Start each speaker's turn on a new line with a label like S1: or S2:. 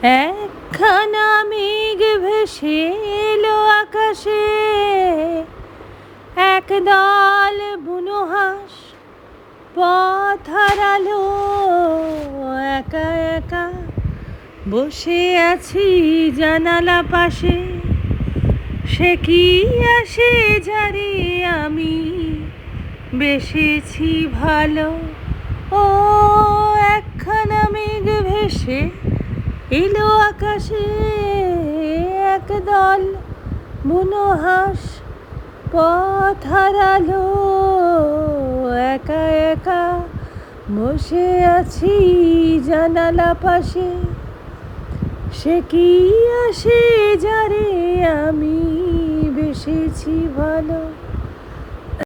S1: একখানা মেঘ ভেসে এলো আকাশে, একদল বুনো হাঁস পথ হারালো। একা একা বসে আছি জানালা পাশে, সে কি আসে যারে আমি বেসেছি ভালো। ও একখানা মেঘ ভেসে এলো আকাশে, একদল বুনো হাঁস পথ হারালো। একা একা বসে আছি জানালা পাশে, সে কি আসে যারে আমি বেসেছি ভালো।